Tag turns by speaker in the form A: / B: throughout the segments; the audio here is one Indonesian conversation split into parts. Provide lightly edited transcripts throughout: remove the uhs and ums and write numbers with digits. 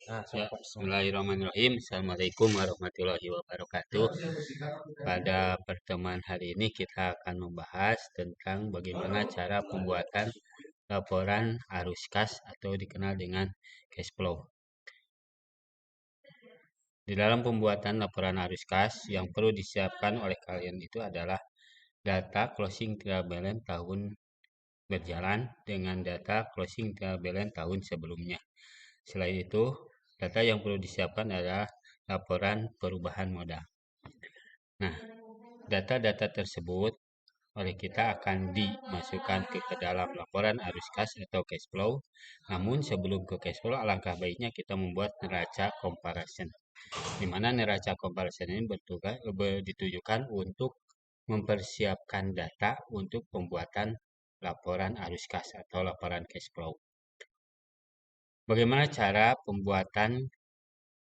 A: Ya, bismillahirrahmanirrahim. Assalamualaikum warahmatullahi wabarakatuh. Pada pertemuan hari ini kita akan membahas tentang bagaimana cara pembuatan laporan arus kas atau dikenal dengan cash flow. Di dalam pembuatan laporan arus kas yang perlu disiapkan oleh kalian itu adalah data closing trial balance tahun berjalan dengan data closing trial balance tahun sebelumnya. Selain itu, data yang perlu disiapkan adalah laporan perubahan modal. Nah, data-data tersebut oleh kita akan dimasukkan ke dalam laporan arus kas atau cash flow. Namun sebelum ke cash flow, alangkah baiknya kita membuat neraca comparison. Di mana neraca comparison ini ditujukan untuk mempersiapkan data untuk pembuatan laporan arus kas atau laporan cash flow. Bagaimana cara pembuatan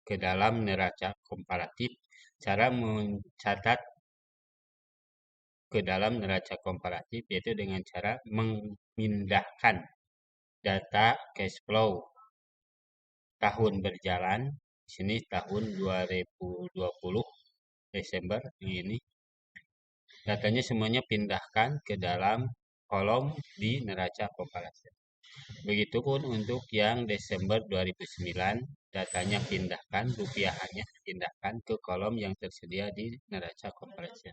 A: ke dalam neraca komparatif? Cara mencatat ke dalam neraca komparatif yaitu dengan cara memindahkan data cash flow tahun berjalan. Di sini tahun 2020 Desember ini. Datanya semuanya pindahkan ke dalam kolom di neraca komparatif. Begitupun untuk yang Desember 2009, datanya pindahkan, rupiahnya pindahkan ke kolom yang tersedia di neraca comparison.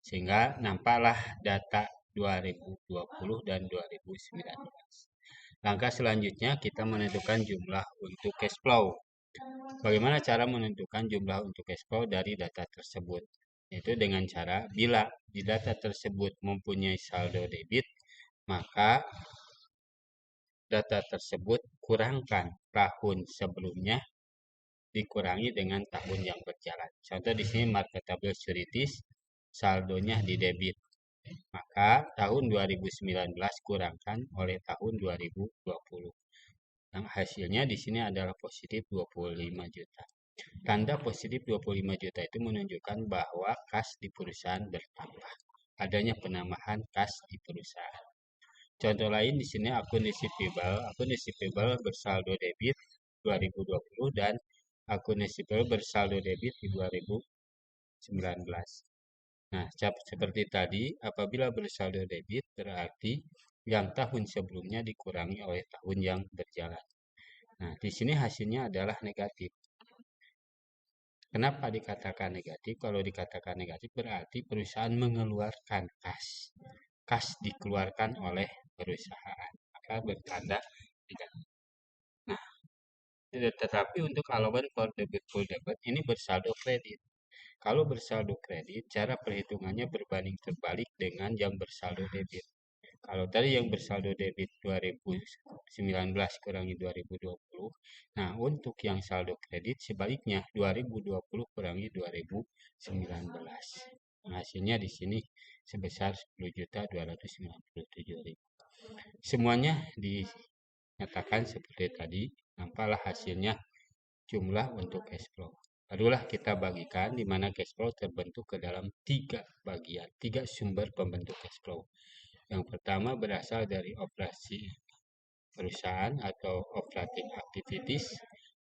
A: Sehingga nampaklah data 2020 dan 2019. Langkah selanjutnya kita menentukan jumlah untuk cash flow. Bagaimana cara menentukan jumlah untuk cash flow dari data tersebut? Yaitu dengan cara bila di data tersebut mempunyai saldo debit, maka data tersebut kurangkan tahun sebelumnya dikurangi dengan tahun yang berjalan. Contoh di sini marketable securities saldonya di debit. Maka tahun 2019 kurangkan oleh tahun 2020. Yang hasilnya di sini adalah positif 25 juta. Tanda positif 25 juta itu menunjukkan bahwa kas di perusahaan bertambah. Adanya penambahan kas di perusahaan. Contoh lain di sini akun receivable bersaldo debit 2020 dan akun receivable bersaldo debit di 2019. Nah, seperti tadi, apabila bersaldo debit berarti yang tahun sebelumnya dikurangi oleh tahun yang berjalan. Nah, di sini hasilnya adalah negatif. Kenapa dikatakan negatif? Kalau dikatakan negatif berarti perusahaan mengeluarkan kas. Kas dikeluarkan oleh perusahaan, maka bertanda negatif. Nah, tetapi untuk allowance for debit full debit ini bersaldo kredit. Kalau bersaldo kredit, cara perhitungannya berbanding terbalik dengan yang bersaldo debit. Kalau tadi yang bersaldo debit 2019 kurangi 2020, nah untuk yang saldo kredit sebaliknya 2020 kurangi 2019. Nah, hasilnya di sini sebesar 10.297.000. Semuanya dinyatakan seperti tadi, nampaklah hasilnya jumlah untuk cash flow. Barulah kita bagikan di mana cash flow terbentuk ke dalam 3 bagian, 3 sumber pembentuk cash flow. Yang pertama berasal dari operasi perusahaan atau operating activities,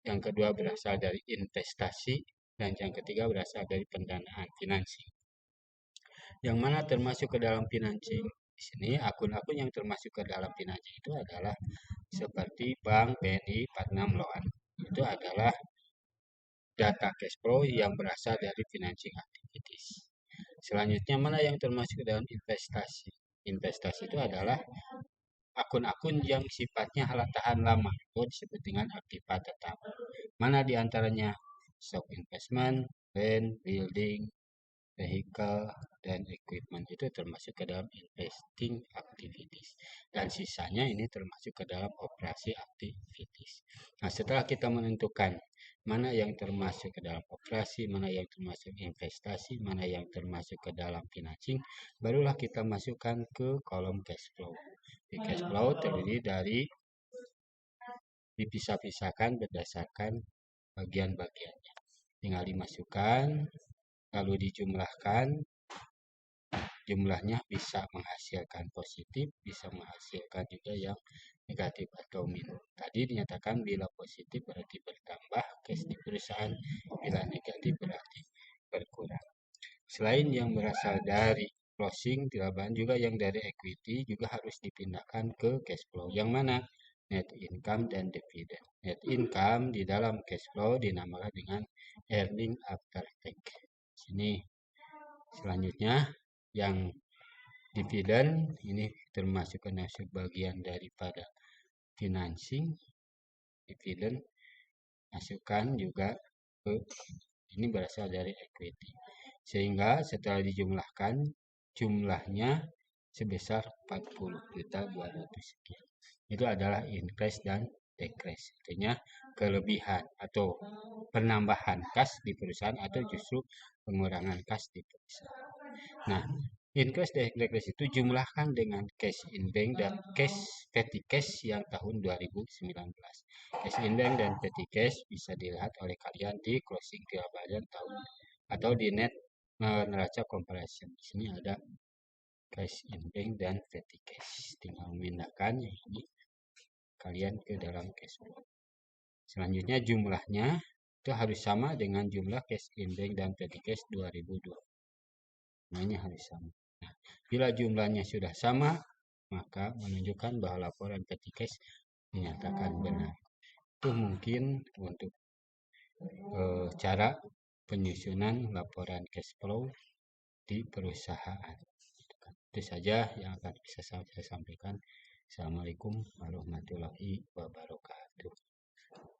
A: yang kedua berasal dari investasi, dan yang ketiga berasal dari pendanaan financing. Yang mana termasuk ke dalam financing? Di sini akun-akun yang termasuk ke dalam financing itu adalah seperti Bank BNI Patnam Loan. Itu adalah data cash flow yang berasal dari financing activities. Selanjutnya mana yang termasuk ke dalam investasi? Investasi itu adalah akun-akun yang sifatnya tahan lama atau disebut dengan aktiva tetap. Mana diantaranya? Stock investment, land, building, vehicle, dan equipment itu termasuk ke dalam investing activities. Dan sisanya ini termasuk ke dalam operasi activities. Nah, setelah kita menentukan mana yang termasuk ke dalam operasi, mana yang termasuk investasi, mana yang termasuk ke dalam financing, barulah kita masukkan ke kolom cash flow. Di cash flow terdiri dari dipisah-pisahkan berdasarkan bagian-bagiannya. Tinggal dimasukkan, lalu dijumlahkan, jumlahnya bisa menghasilkan positif, bisa menghasilkan juga yang negatif atau minus. Tadi dinyatakan bila positif berarti bertambah cash di perusahaan, bila negatif berarti berkurang. Selain yang berasal dari closing di laban, juga yang dari equity juga harus dipindahkan ke cash flow. Yang mana? Net income dan dividen. Net income di dalam cash flow dinamakan dengan earning after tax. Sini selanjutnya yang dividen ini termasuk bagian daripada financing. Dividen masukkan juga ke ini berasal dari equity. Sehingga setelah dijumlahkan jumlahnya sebesar 40.200 sekian. Itu adalah increase dan decrease. Artinya kelebihan atau penambahan kas di perusahaan atau justru pengurangan kas di perusahaan. Nah, increase dan decrease itu jumlahkan dengan cash in bank dan petty cash yang tahun 2019. Cash in bank dan petty cash bisa dilihat oleh kalian di closing trial balance tahun atau di net neraca comparison. Di sini ada cash in bank dan petty cash. Tinggal memindahkan ini kalian ke dalam cash flow. Selanjutnya jumlahnya itu harus sama dengan jumlah cash in bank dan petty cash 2020. Semuanya harus sama. Nah, bila jumlahnya sudah sama, maka menunjukkan bahwa laporan petty cash dinyatakan benar. Itu mungkin untuk cara penyusunan laporan cash flow di perusahaan. Itu saja yang akan bisa saya sampaikan. Assalamualaikum warahmatullahi wabarakatuh.